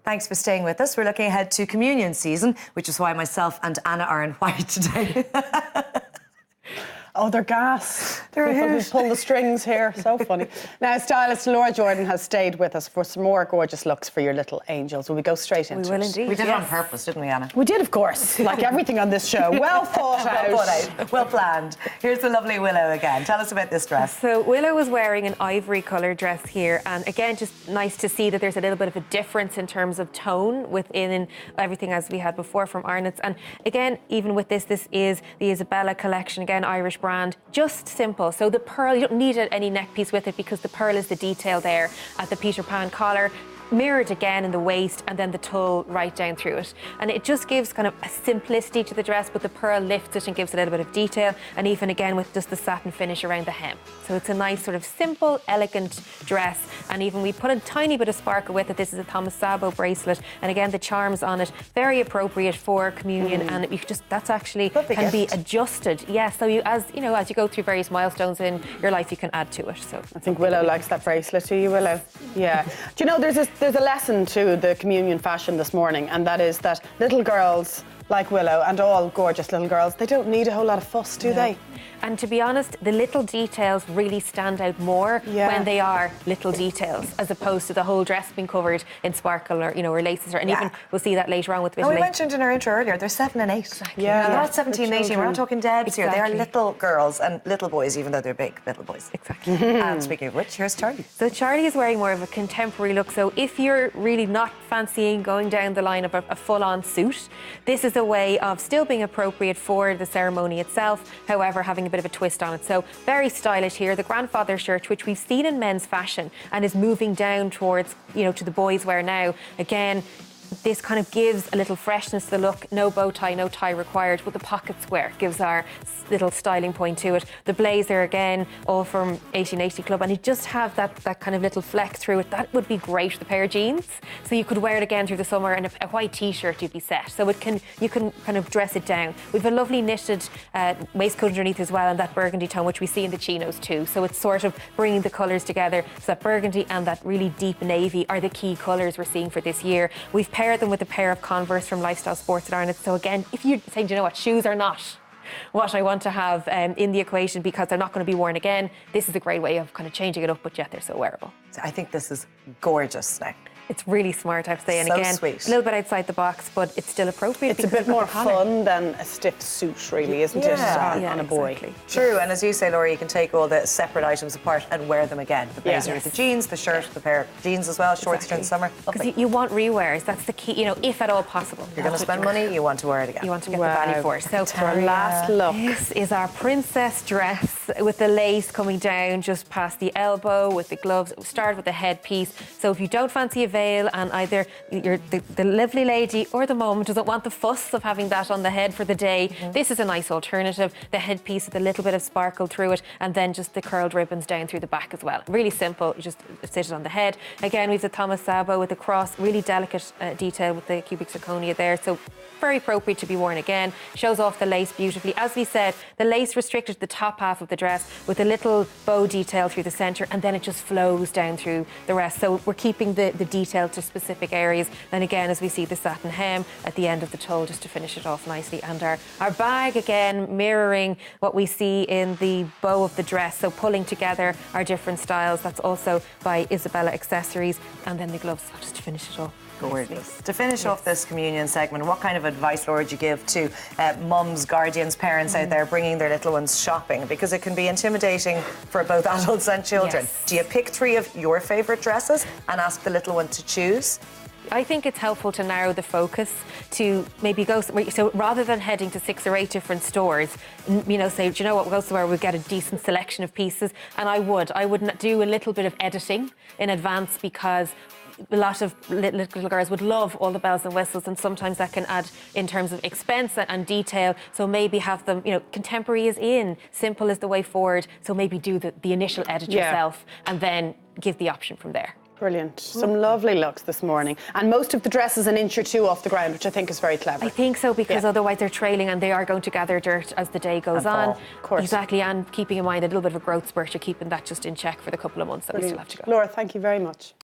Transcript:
Thanks for staying with us. We're looking ahead to communion season, which is why myself and Anna are in white today. Oh, they're gas. They're a hoot. Pull the strings here. So funny. Now, stylist Laura Jordan has stayed with us for some more gorgeous looks for your little angels. Will we go straight into it? We will indeed. We did it on purpose, didn't we, Anna? We did, of course. Like everything on this show. Well thought out. Well planned. Here's the lovely Willow again. Tell us about this dress. So Willow was wearing an ivory colour dress here, and again, just nice to see that there's a little bit of a difference in terms of tone within everything as we had before from Arnott's. And again, even with this is the Isabella collection, again, Irish brand, just simple. So the pearl, you don't need any neck piece with it because the pearl is the detail there at the Peter Pan collar, mirrored again in the waist, and then the tulle right down through it. And it just gives kind of a simplicity to the dress, but the pearl lifts it and gives a little bit of detail, and even again with just the satin finish around the hem. So it's a nice sort of simple, elegant dress, and even we put a tiny bit of sparkle with it. This is a Thomas Sabo bracelet, and again the charms on it, very appropriate for communion, and you just, that's actually can be adjusted. Yeah, so as you go through various milestones in your life, you can add to it. So I think Willow likes that bracelet. Do you, Willow? Yeah. Do you know there's a lesson to the communion fashion this morning, and that is that little girls like Willow, and all gorgeous little girls, they don't need a whole lot of fuss, do they? And to be honest, the little details really stand out more when they are little details, as opposed to the whole dress being covered in sparkle or laces, and even we'll see that later on with the we mentioned in our intro earlier, they're 7 and 8. Exactly. Yeah, they're not 17 and 18. We're not talking Debs here. They are little girls and little boys, even though they're big little boys. Exactly. And speaking of which, here's Charlie. So Charlie is wearing more of a contemporary look. So if you're really not fancying going down the line of a full-on suit, this is a way of still being appropriate for the ceremony itself, however, having a bit of a twist on it. So very stylish here. The grandfather shirt, which we've seen in men's fashion and is moving down towards, to the boys' wear now. Again, this kind of gives a little freshness to the look. No bow tie, no tie required, but the pocket square gives our little styling point to it. The blazer, again, all from 1880 Club, and you just have that kind of little fleck through it. That would be great with a pair of jeans. So you could wear it again through the summer, and a white t-shirt you'd be set. So you can kind of dress it down. We've a lovely knitted waistcoat underneath as well, and that burgundy tone, which we see in the chinos too. So it's sort of bringing the colours together. So that burgundy and that really deep navy are the key colours we're seeing for this year. We've paired them with a pair of Converse from Lifestyle Sports at Arnott's. So again, if you're saying, you know what, shoes are not what I want to have in the equation because they're not going to be worn again, this is a great way of kind of changing it up, but yet they're so wearable. I think this is gorgeous now. It's really smart, I have to say, and so again, sweet. A little bit outside the box, but it's still appropriate. It's a bit more fun than a stiff suit, really, isn't it, on a boy? Exactly. True, and as you say, Laura, you can take all the separate items apart and wear them again. The blazer with the jeans, the shirt with the pair of jeans as well, shorts during the summer. Because you want rewears, that's the key, if at all possible. You're going to spend money, you want to wear it again. You want to get the value for it. So our last look. This is our princess dress with the lace coming down just past the elbow with the gloves. We start with the headpiece. So if you don't fancy a veil and either you're the lovely lady or the mum doesn't want the fuss of having that on the head for the day, this is a nice alternative. The headpiece with a little bit of sparkle through it, and then just the curled ribbons down through the back as well. Really simple, you just sit it on the head. Again, we've the Thomas Sabo with the cross, really delicate detail with the cubic zirconia there, so very appropriate to be worn again. Shows off the lace beautifully. As we said, the lace restricted to the top half of the dress with a little bow detail through the centre, and then it just flows down through the rest. So we're keeping the detail to specific areas. And again, as we see the satin hem at the end of the tulle, just to finish it off nicely. And our bag, again, mirroring what we see in the bow of the dress. So pulling together our different styles. That's also by Isabella Accessories. And then the gloves, just to finish it off. Gorgeous. To finish off this communion segment, what kind of advice, Laura, would you give to mums, guardians, parents out there bringing their little ones shopping? Because it can be intimidating for both adults and children. Yes. Do you pick 3 of your favourite dresses and ask the little one to choose? I think it's helpful to narrow the focus to maybe go somewhere. So rather than heading to 6 or 8 different stores, say, do you know what, we'll go somewhere we'll get a decent selection of pieces. And I would do a little bit of editing in advance, because a lot of little girls would love all the bells and whistles, and sometimes that can add in terms of expense and detail. So maybe have them, contemporary is in, simple is the way forward. So maybe do the initial edit yourself and then give the option from there. Brilliant. Some lovely looks this morning. And most of the dresses an inch or 2 off the ground, which I think is very clever. I think so, because otherwise they're trailing and they are going to gather dirt as the day goes on. Of course. Exactly, and keeping in mind a little bit of a growth spurt, you're keeping that just in check for the couple of months that we still have to go. Laura, thank you very much.